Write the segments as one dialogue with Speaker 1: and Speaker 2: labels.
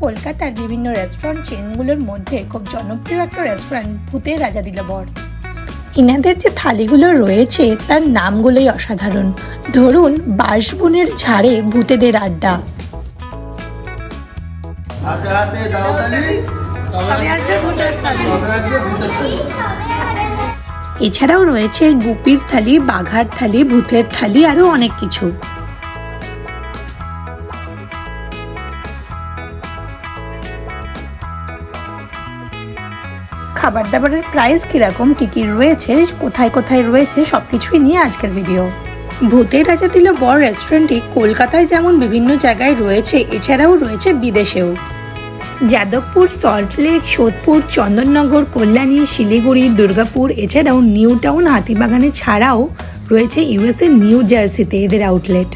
Speaker 1: কলকাতার বিভিন্ন রেস্টুরেন্ট চেনগুলোর মধ্যে খুব জনপ্রিয় একটা রেস্টুরেন্ট ভূতের রাজা দিল বর। এনাদের যে থালিগুলো রয়েছে তার নামগুলোই অসাধারণ। ধরুন বাঁশবনের ঝাড়ে ভূতেদের আড্ডা, এছাড়াও রয়েছে গুপির থালি, বাঘার থালি, ভূতের থালি, আরো অনেক কিছু। খাবার দাবারের প্রাইস কিরকম, কি কি রয়েছে, কোথায় কোথায় রয়েছে, সবকিছুই নিয়ে আজকের ভিডিও। ভূতের রাজা দিল বর রেস্টুরেন্টটি কলকাতায় যেমন বিভিন্ন জায়গায় রয়েছে, এছাড়াও রয়েছে বিদেশেও। যাদবপুর, সল্টলেক, সোদপুর, চন্দননগর, কল্যাণী, শিলিগুড়ি, দুর্গাপুর, এছাড়াও নিউ টাউন, হাতিবাগানে ছাড়াও রয়েছে ইউএসএ নিউ জার্সিতে এদের আউটলেট।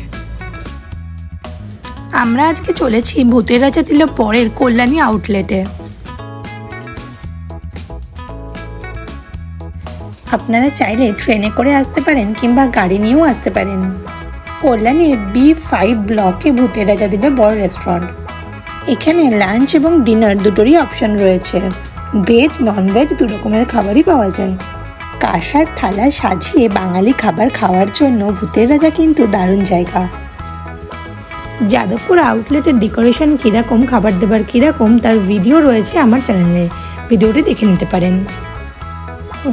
Speaker 1: আমরা আজকে চলেছি ভূতের রাজা দিল বরের কল্যাণী আউটলেটে। আপনারা চাইলে ট্রেনে করে আসতে পারেন কিংবা গাড়ি নিয়েও আসতে পারেন। কল্যাণীর B5 ব্লকে ভূতের রাজা দিল বর রেস্টুরেন্ট। এখানে লাঞ্চ এবং ডিনার দুটোরই অপশন রয়েছে। ভেজ ননভেজ দু রকমের খাবারই পাওয়া যায়। কাঁসার থালা সাজিয়ে বাঙালি খাবার খাওয়ার জন্য ভূতের রাজা কিন্তু দারুণ জায়গা। যাদবপুর আউটলেটের ডেকোরেশন কীরকম, খাবার দাবার কীরকম, তার ভিডিও রয়েছে আমার চ্যানেলে, ভিডিওটি দেখে নিতে পারেন।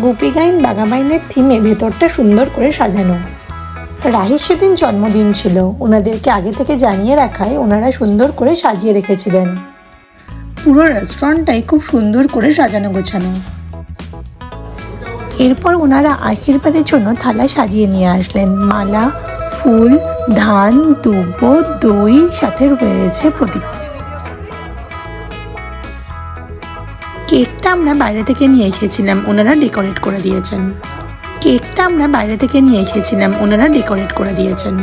Speaker 1: গোপী গাইন বাঘাবাইনের থিমে ভেতরটা সুন্দর করে সাজানো। রাহির সেদিন জন্মদিন ছিল, ওনাদেরকে আগে থেকে জানিয়ে রাখায় ওনারা সুন্দর করে সাজিয়ে রেখেছিলেন। পুরো রেস্টুরেন্টটাই খুব সুন্দর করে সাজানো গোছানো। এরপর ওনারা আশীর্বাদের জন্য থালা সাজিয়ে নিয়ে আসলেন। মালা, ফুল, ধান, দুব্ব, দই, সাথে রয়েছে প্রদীপ। কেকটা আমরা বাইরে থেকে নিয়ে এসেছিলাম, ওনারা ডেকোরেট করে দিয়েছেন।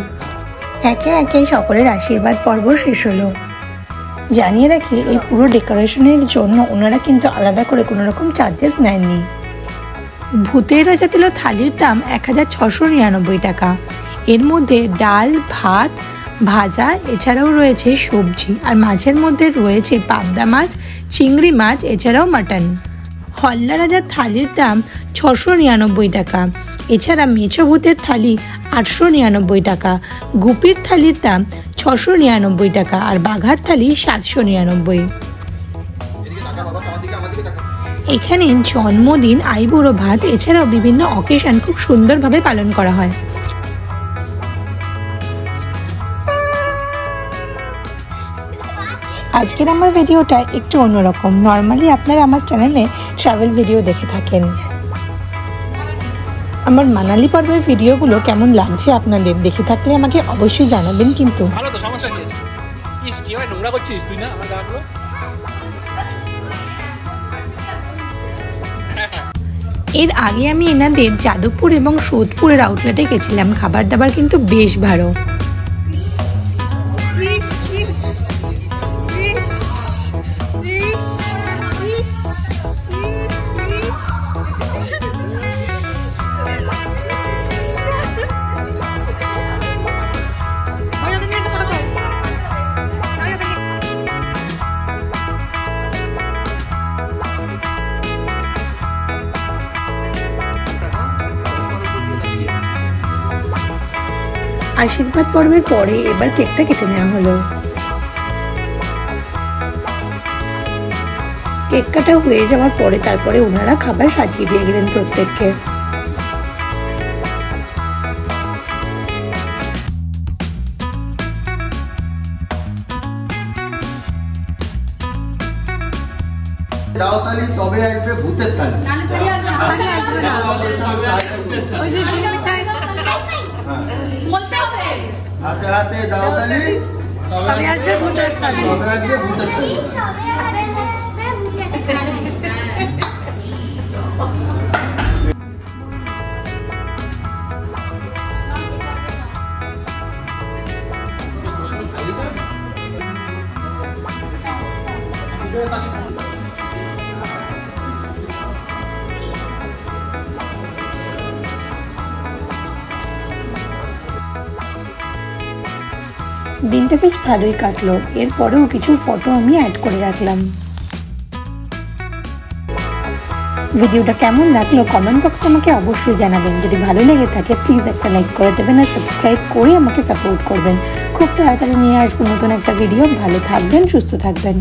Speaker 1: একে একে সকলের আশীর্বাদ পর্ব শেষ হলো। জানিয়ে রাখি, এই পুরো ডেকোরেশনের জন্য ওনারা কিন্তু আলাদা করে কোনো রকম চার্জেস নেননি। ভূতের রাজা দিল থালির দাম 1699 টাকা। এর মধ্যে ডাল, ভাত, ভাজা, এছাড়াও রয়েছে সবজি, আর মাছের মধ্যে রয়েছে পাবদা মাছ, চিংড়ি মাছ, এছাড়াও মাটন। হল্লা রাজার থালির দাম 699 টাকা। এছাড়া মেছো ভূতের থালি 899 টাকা, গুপির থালির দাম 699 টাকা, আর বাঘার থালি 799। এখানে জন্মদিন, আইবুড়ো ভাত, এছাড়াও বিভিন্ন অকেশন খুব সুন্দরভাবে পালন করা হয়। আজকের আমার ভিডিওটা একটু অন্যরকম। নর্মালি আপনারা আমার চ্যানেলে ট্রাভেল ভিডিও দেখে থাকেন। আমার মানালি পর্বের ভিডিওগুলো কেমন লাগছে আপনাদের, দেখে থাকলে আমাকে অবশ্যই জানাবেন। কিন্তু এর আগে আমি এনাদের যাদবপুর এবং সোদপুরের আউটলেটে গেছিলাম। খাবার দাবার কিন্তু বেশ ভালো। আশীর্বাদ পর্বের পরে এবার কেকটা কেটে নেওয়া হলো। কেক কাটা হয়ে যাওয়ার পরে তারপরে ওনারা খাবার সাজিয়ে দিয়ে গেলেন প্রত্যেককে।
Speaker 2: দাও তালি তবে আসবে ভূতের তালি। হাতে হাতে দাও তালি তবে আসবে ভূতের তালি।
Speaker 1: দিনটা বেশ ভালোই কাটলো। এরপরেও কিছু ফটো আমি অ্যাড করে রাখলাম। ভিডিওটা কেমন লাগলো কমেন্ট বক্সে আমাকে অবশ্যই জানাবেন। যদি ভালো লেগে থাকে প্লিজ একটা লাইক করে দেবেন আর সাবস্ক্রাইব করে আমাকে সাপোর্ট করবেন। খুব তাড়াতাড়ি নিয়ে আসবো নতুন একটা ভিডিও। ভালো থাকবেন, সুস্থ থাকবেন।